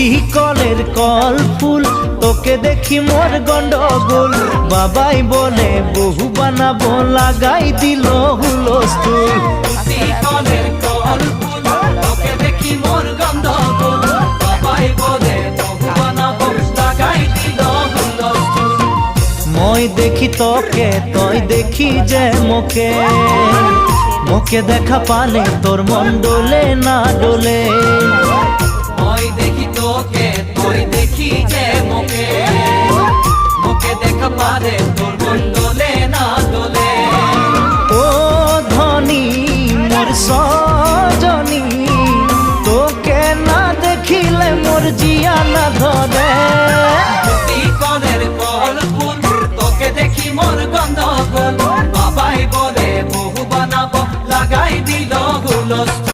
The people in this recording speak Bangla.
অতি কলের কল ফুল, তোকে দেখি মোর গন্ডগোল। বাবাই বলে বহু বানাবো, লাগাই দিল হুলস্থুল। অতি কলের কল ফুল, তোকে দেখি মোর গন্ডগোল। বাবাই বলে বহু বানাবো, লাগাই দিল হুলস্থুল। মই দেখি তোকে, তই দেখি যে মোকে, মোকে দেখা পালে তোর মন ডোলে না ডোলে। মই দেখি তোকে, তুই দেখি যে মোকে,